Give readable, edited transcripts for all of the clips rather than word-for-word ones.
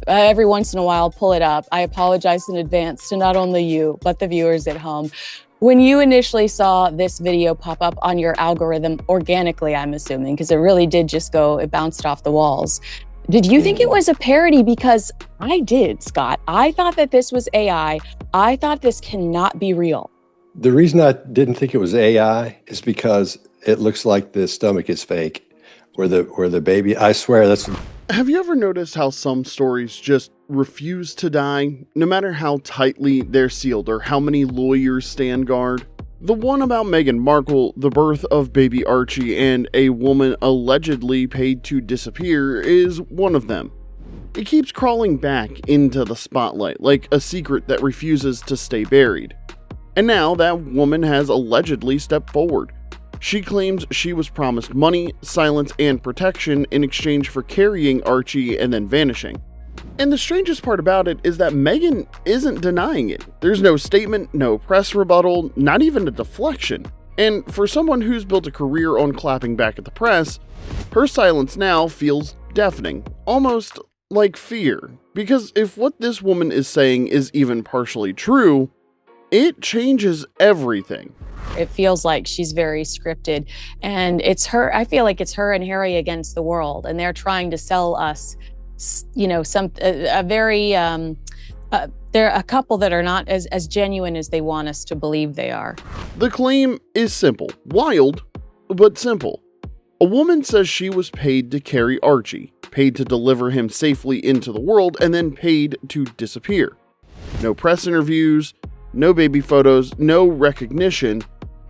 every once in a while pull it up. I apologize in advance to not only you, but the viewers at home. When you initially saw this video pop up on your algorithm organically, I'm assuming, because it really did just go, it bounced off the walls. Did you think it was a parody? Because I did, Scott. I thought that this was AI. I thought this cannot be real. The reason I didn't think it was AI is because it looks like the stomach is fake, where the baby, I swear that's... Have you ever noticed how some stories just refuse to die, no matter how tightly they're sealed or how many lawyers stand guard? The one about Meghan Markle, the birth of baby Archie, and a woman allegedly paid to disappear is one of them. It keeps crawling back into the spotlight like a secret that refuses to stay buried. And now that woman has allegedly stepped forward. She claims she was promised money, silence, and protection in exchange for carrying Archie and then vanishing. And the strangest part about it is that Meghan isn't denying it. There's no statement, no press rebuttal, not even a deflection. And for someone who's built a career on clapping back at the press, her silence now feels deafening, almost like fear. Because if what this woman is saying is even partially true, it changes everything. It feels like she's very scripted, and it's her. I feel like it's her and Harry against the world, and they're trying to sell us, you know, they're a couple that are not as genuine as they want us to believe they are. The claim is simple, wild, but simple. A woman says she was paid to carry Archie, paid to deliver him safely into the world, and then paid to disappear. No press interviews, no baby photos, no recognition,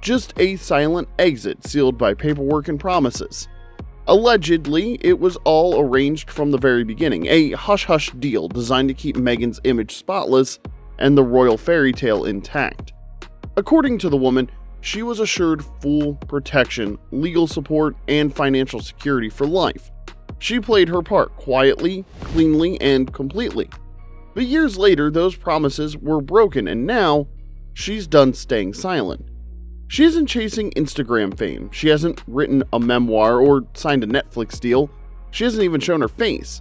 just a silent exit sealed by paperwork and promises. Allegedly, it was all arranged from the very beginning, a hush-hush deal designed to keep Meghan's image spotless and the royal fairy tale intact. According to the woman, she was assured full protection, legal support, and financial security for life. She played her part quietly, cleanly, and completely. But years later, those promises were broken, and now she's done staying silent. She isn't chasing Instagram fame, she hasn't written a memoir or signed a Netflix deal, she hasn't even shown her face.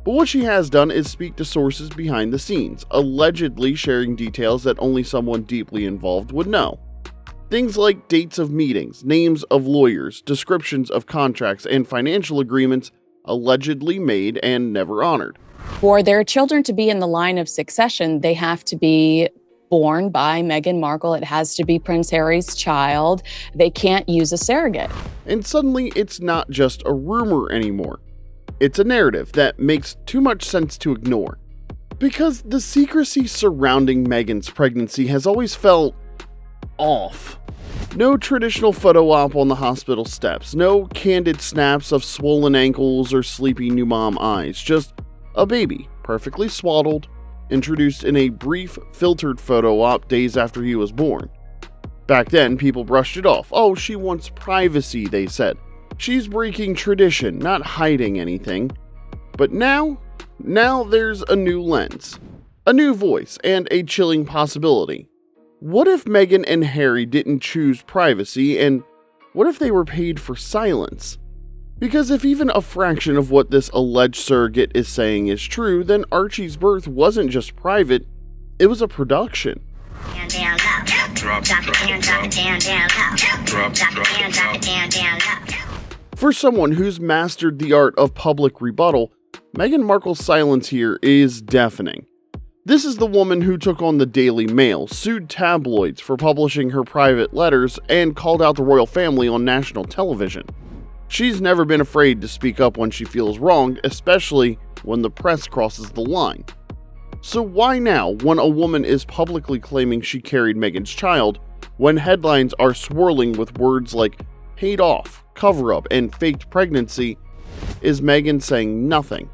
But what she has done is speak to sources behind the scenes, allegedly sharing details that only someone deeply involved would know. Things like dates of meetings, names of lawyers, descriptions of contracts, and financial agreements allegedly made and never honored. For their children to be in the line of succession, they have to be born by Meghan Markle. It has to be Prince Harry's child. They can't use a surrogate. And suddenly, it's not just a rumor anymore. It's a narrative that makes too much sense to ignore. Because the secrecy surrounding Meghan's pregnancy has always felt off. No traditional photo op on the hospital steps, no candid snaps of swollen ankles or sleepy new mom eyes, just a baby, perfectly swaddled, introduced in a brief, filtered photo op days after he was born. Back then, people brushed it off. Oh, she wants privacy, they said. She's breaking tradition, not hiding anything. But now there's a new lens, a new voice, and a chilling possibility. What if Meghan and Harry didn't choose privacy, and what if they were paid for silence? Because if even a fraction of what this alleged surrogate is saying is true, then Archie's birth wasn't just private, it was a production. For someone who's mastered the art of public rebuttal, Meghan Markle's silence here is deafening. This is the woman who took on the Daily Mail, sued tabloids for publishing her private letters, and called out the royal family on national television. She's never been afraid to speak up when she feels wronged, especially when the press crosses the line. So why now, when a woman is publicly claiming she carried Meghan's child, when headlines are swirling with words like paid off, cover-up, and faked pregnancy, is Meghan saying nothing?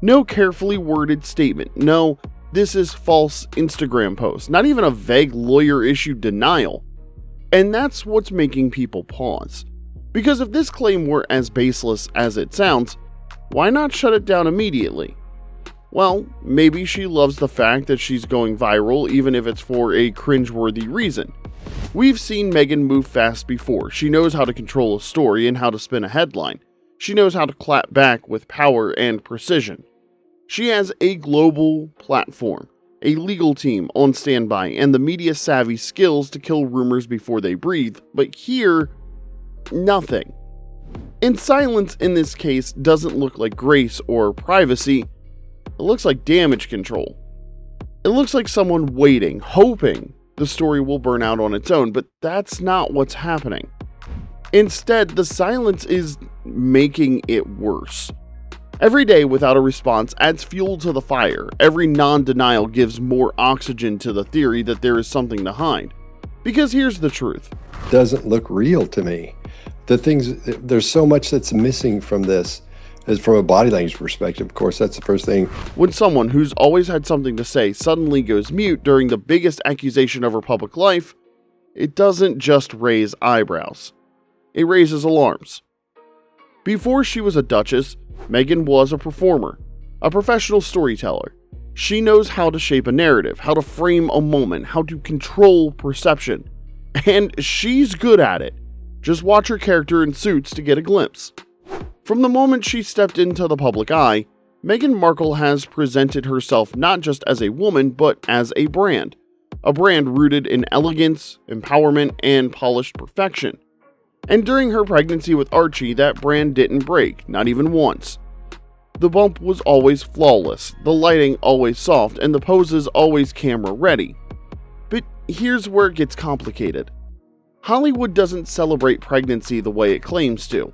No carefully worded statement, no "this is false" Instagram post, not even a vague lawyer-issued denial. And that's what's making people pause. Because if this claim were as baseless as it sounds, why not shut it down immediately? Well, maybe she loves the fact that she's going viral even if it's for a cringeworthy reason. We've seen Meghan move fast before. She knows how to control a story and how to spin a headline. She knows how to clap back with power and precision. She has a global platform, a legal team on standby, and the media-savvy skills to kill rumors before they breathe, but here, nothing. And silence in this case doesn't look like grace or privacy, it looks like damage control. It looks like someone waiting, hoping the story will burn out on its own, but that's not what's happening. Instead, the silence is making it worse. Every day without a response adds fuel to the fire. Every non-denial gives more oxygen to the theory that there is something to hide. Because here's the truth. Doesn't look real to me. There's so much that's missing from this. As from a body language perspective, of course, that's the first thing. When someone who's always had something to say suddenly goes mute during the biggest accusation of her public life, it doesn't just raise eyebrows. It raises alarms. Before she was a duchess, Meghan was a performer, a professional storyteller. She knows how to shape a narrative, how to frame a moment, how to control perception. And she's good at it. Just watch her character in Suits to get a glimpse. From the moment she stepped into the public eye, Meghan Markle has presented herself not just as a woman, but as a brand rooted in elegance, empowerment, and polished perfection. And during her pregnancy with Archie, that brand didn't break, not even once. The bump was always flawless, the lighting always soft, and the poses always camera ready. But here's where it gets complicated. Hollywood doesn't celebrate pregnancy the way it claims to.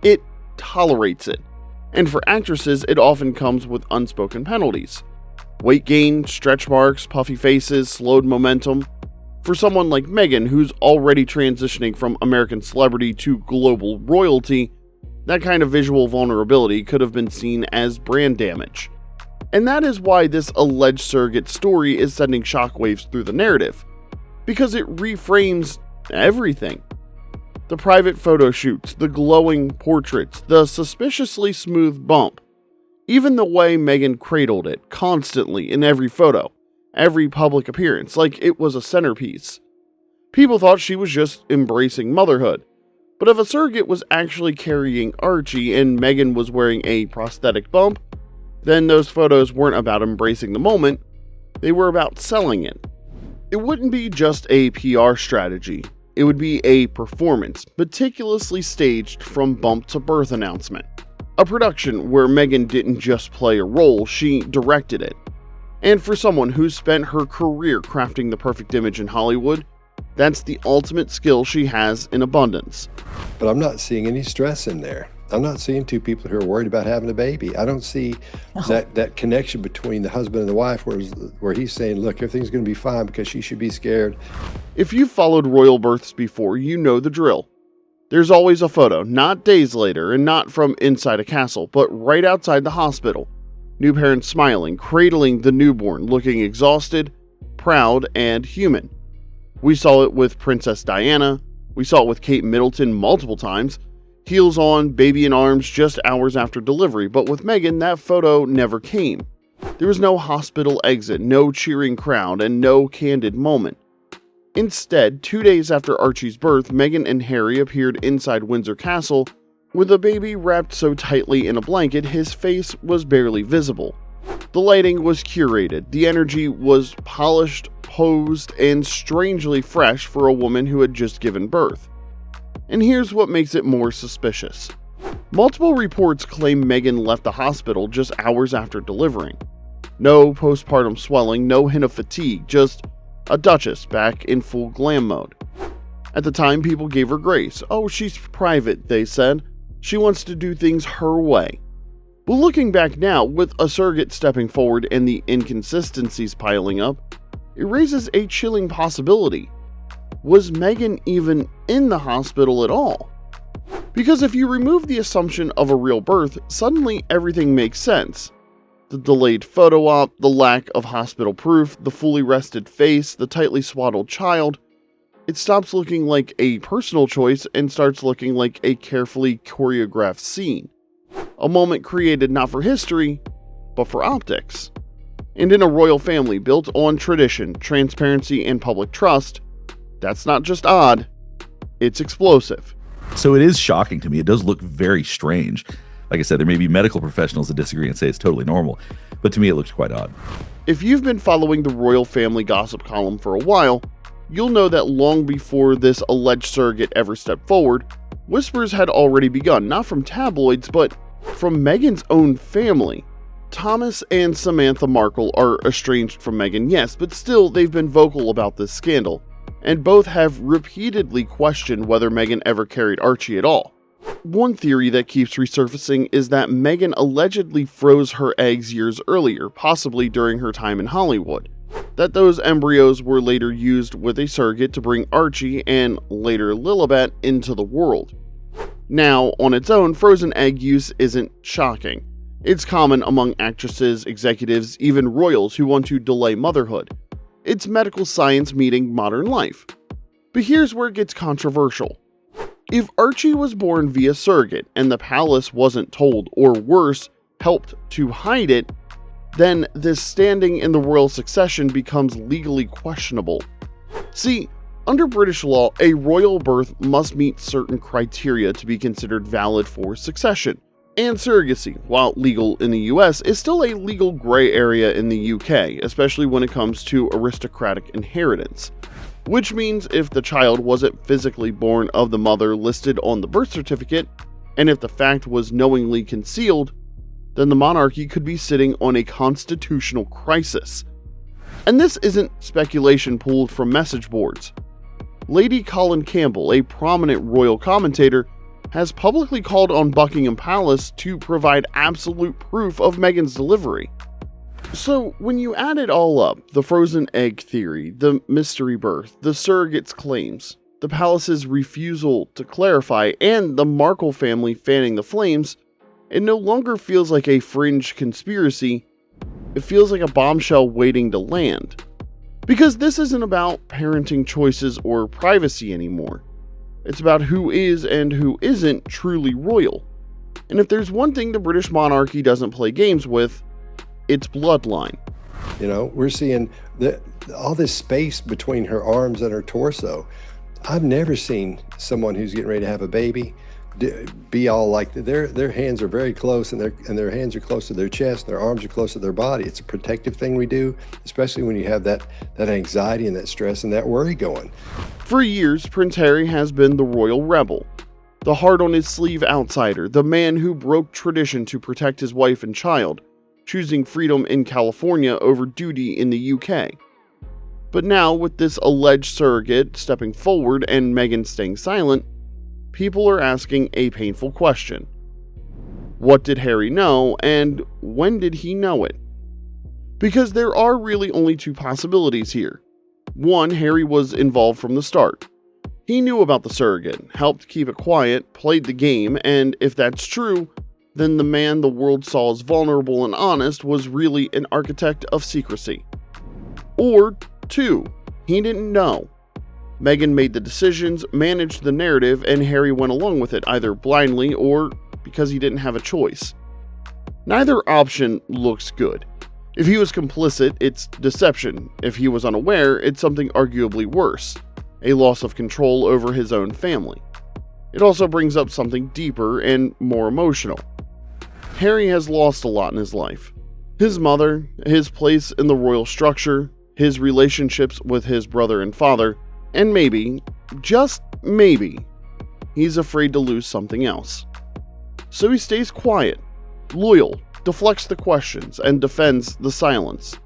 It tolerates it, and for actresses it often comes with unspoken penalties. Weight gain, stretch marks, puffy faces, slowed momentum. For someone like Meghan, who's already transitioning from American celebrity to global royalty, that kind of visual vulnerability could have been seen as brand damage. And that is why this alleged surrogate story is sending shockwaves through the narrative, because it reframes everything. The private photo shoots, the glowing portraits, the suspiciously smooth bump, even the way Meghan cradled it constantly in every photo, every public appearance, like it was a centerpiece. People thought she was just embracing motherhood. But if a surrogate was actually carrying Archie and Meghan was wearing a prosthetic bump, then those photos weren't about embracing the moment, they were about selling it. It wouldn't be just a PR strategy. It would be a performance, meticulously staged from bump to birth announcement. A production where Meghan didn't just play a role, she directed it. And for someone who's spent her career crafting the perfect image in Hollywood, that's the ultimate skill she has in abundance. But I'm not seeing any stress in there. I'm not seeing two people who are worried about having a baby. I don't see that connection between the husband and the wife where he's saying, look, everything's going to be fine because she should be scared. If you've followed royal births before, you know the drill. There's always a photo, not days later and not from inside a castle, but right outside the hospital. New parents smiling, cradling the newborn, looking exhausted, proud, and human. We saw it with Princess Diana. We saw it with Kate Middleton multiple times. Heels on, baby in arms just hours after delivery, but with Meghan, that photo never came. There was no hospital exit, no cheering crowd, and no candid moment. Instead, 2 days after Archie's birth, Meghan and Harry appeared inside Windsor Castle with a baby wrapped so tightly in a blanket his face was barely visible. The lighting was curated, the energy was polished, posed, and strangely fresh for a woman who had just given birth. And here's what makes it more suspicious. Multiple reports claim Meghan left the hospital just hours after delivering. No postpartum swelling, no hint of fatigue, just a duchess back in full glam mode. At the time, people gave her grace. Oh, she's private, they said. She wants to do things her way. But looking back now, with a surrogate stepping forward and the inconsistencies piling up, it raises a chilling possibility. Was Meghan even in the hospital at all? Because if you remove the assumption of a real birth, suddenly everything makes sense. The delayed photo op, the lack of hospital proof, the fully rested face, the tightly swaddled child. It stops looking like a personal choice and starts looking like a carefully choreographed scene. A moment created not for history, but for optics. And in a royal family built on tradition, transparency, and public trust, that's not just odd, it's explosive. So it is shocking to me. It does look very strange. Like I said, there may be medical professionals that disagree and say it's totally normal, but to me it looks quite odd. If you've been following the royal family gossip column for a while, you'll know that long before this alleged surrogate ever stepped forward, whispers had already begun, not from tabloids, but from Meghan's own family. Thomas and Samantha Markle are estranged from Meghan, yes, but still they've been vocal about this scandal, and both have repeatedly questioned whether Meghan ever carried Archie at all. One theory that keeps resurfacing is that Meghan allegedly froze her eggs years earlier, possibly during her time in Hollywood, that those embryos were later used with a surrogate to bring Archie and later Lilibet into the world. Now, on its own, frozen egg use isn't shocking. It's common among actresses, executives, even royals who want to delay motherhood. It's medical science meeting modern life. But here's where it gets controversial. If Archie was born via surrogate and the palace wasn't told, or worse, helped to hide it, then this standing in the royal succession becomes legally questionable. See, under British law, a royal birth must meet certain criteria to be considered valid for succession. And surrogacy, while legal in the US, is still a legal gray area in the UK, especially when it comes to aristocratic inheritance. Which means if the child wasn't physically born of the mother listed on the birth certificate, and if the fact was knowingly concealed, then the monarchy could be sitting on a constitutional crisis. And this isn't speculation pulled from message boards. Lady Colin Campbell, a prominent royal commentator, has publicly called on Buckingham Palace to provide absolute proof of Meghan's delivery. So, when you add it all up, the frozen egg theory, the mystery birth, the surrogate's claims, the palace's refusal to clarify, and the Markle family fanning the flames, it no longer feels like a fringe conspiracy, it feels like a bombshell waiting to land. Because this isn't about parenting choices or privacy anymore. It's about who is and who isn't truly royal. And if there's one thing the British monarchy doesn't play games with, it's bloodline. You know, we're seeing all this space between her arms and her torso. I've never seen someone who's getting ready to have a baby be all like their hands are very close, and their hands are close to their chest, and their arms are close to their body. It's a protective thing we do, especially when you have that anxiety and that stress and that worry going. For years, Prince Harry has been the royal rebel, the heart-on-his-sleeve outsider, the man who broke tradition to protect his wife and child, choosing freedom in California over duty in the UK. But now, with this alleged surrogate stepping forward and Meghan staying silent, people are asking a painful question. What did Harry know, and when did he know it? Because there are really only two possibilities here. One, Harry was involved from the start. He knew about the surrogate, helped keep it quiet, played the game, and if that's true, then the man the world saw as vulnerable and honest was really an architect of secrecy. Or two, he didn't know. Meghan made the decisions, managed the narrative, and Harry went along with it either blindly or because he didn't have a choice. Neither option looks good. If he was complicit, it's deception. If he was unaware, it's something arguably worse, a loss of control over his own family. It also brings up something deeper and more emotional. Harry has lost a lot in his life. His mother, his place in the royal structure, his relationships with his brother and father, and maybe, just maybe, he's afraid to lose something else. So he stays quiet, loyal, deflects the questions, and defends the silence.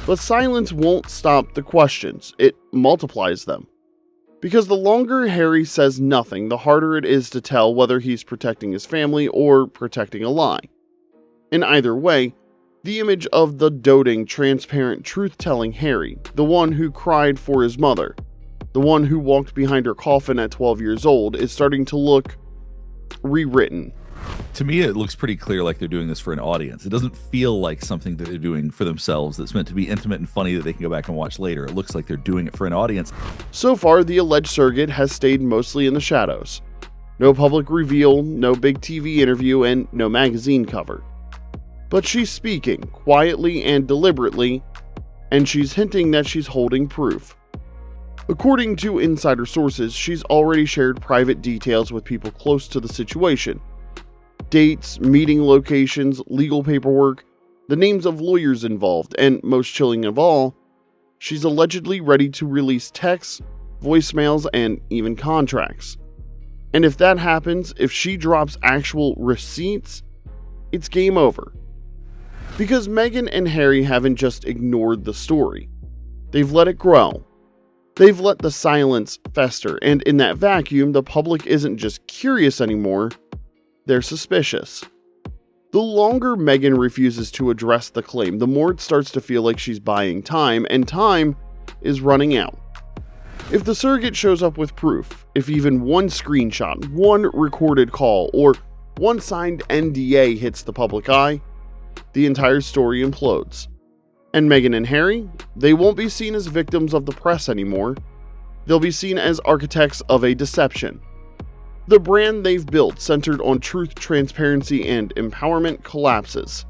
But silence won't stop the questions, it multiplies them. Because the longer Harry says nothing, the harder it is to tell whether he's protecting his family or protecting a lie. In either way, the image of the doting, transparent, truth-telling Harry, the one who cried for his mother, the one who walked behind her coffin at 12 years old, is starting to look rewritten. To me, it looks pretty clear like they're doing this for an audience. It doesn't feel like something that they're doing for themselves that's meant to be intimate and funny that they can go back and watch later. It looks like they're doing it for an audience. So far, the alleged surrogate has stayed mostly in the shadows. No public reveal, no big TV interview, and no magazine cover. But she's speaking, quietly and deliberately, and she's hinting that she's holding proof. According to insider sources, she's already shared private details with people close to the situation. Dates, meeting locations, legal paperwork, the names of lawyers involved, and most chilling of all, she's allegedly ready to release texts, voicemails, and even contracts. And if that happens, if she drops actual receipts, it's game over. Because Meghan and Harry haven't just ignored the story. They've let it grow. They've let the silence fester, and in that vacuum, the public isn't just curious anymore, they're suspicious. The longer Meghan refuses to address the claim, the more it starts to feel like she's buying time, and time is running out. If the surrogate shows up with proof, if even one screenshot, one recorded call, or one signed NDA hits the public eye, the entire story implodes. And Meghan and Harry, they won't be seen as victims of the press anymore. They'll be seen as architects of a deception. The brand they've built, centered on truth, transparency, and empowerment, collapses.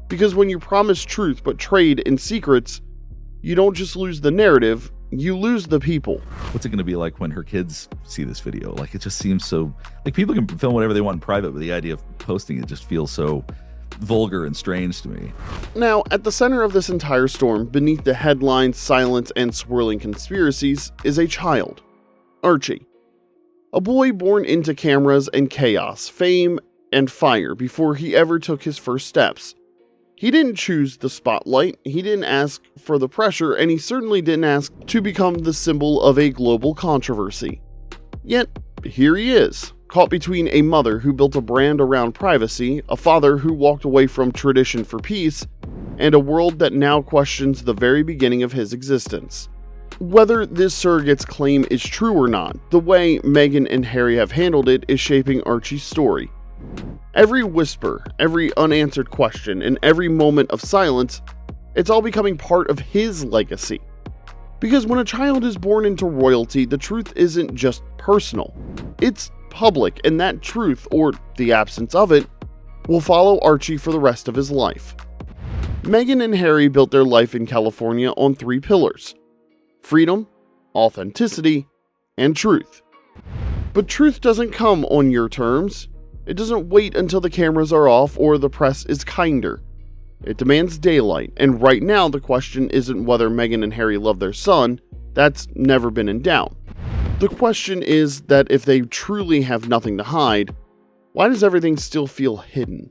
Because when you promise truth but trade in secrets, you don't just lose the narrative, you lose the people. What's it going to be like when her kids see this video? Like, it just seems so, like, people can film whatever they want in private, but the idea of posting it just feels so vulgar and strange to me. Now, at the center of this entire storm, beneath the headlines, silence, and swirling conspiracies, is a child, Archie. A boy born into cameras and chaos, fame and fire before he ever took his first steps. He didn't choose the spotlight, he didn't ask for the pressure, and he certainly didn't ask to become the symbol of a global controversy. Yet, here he is, caught between a mother who built a brand around privacy, a father who walked away from tradition for peace, and a world that now questions the very beginning of his existence. Whether this surrogate's claim is true or not, the way Meghan and Harry have handled it is shaping Archie's story. Every whisper, every unanswered question, and every moment of silence, it's all becoming part of his legacy. Because when a child is born into royalty, the truth isn't just personal, it's public, and that truth, or the absence of it, will follow Archie for the rest of his life. Meghan and Harry built their life in California on 3 pillars: freedom, authenticity, and truth. But truth doesn't come on your terms. It doesn't wait until the cameras are off or the press is kinder. It demands daylight, and right now the question isn't whether Meghan and Harry love their son. That's never been in doubt. The question is that if they truly have nothing to hide, why does everything still feel hidden?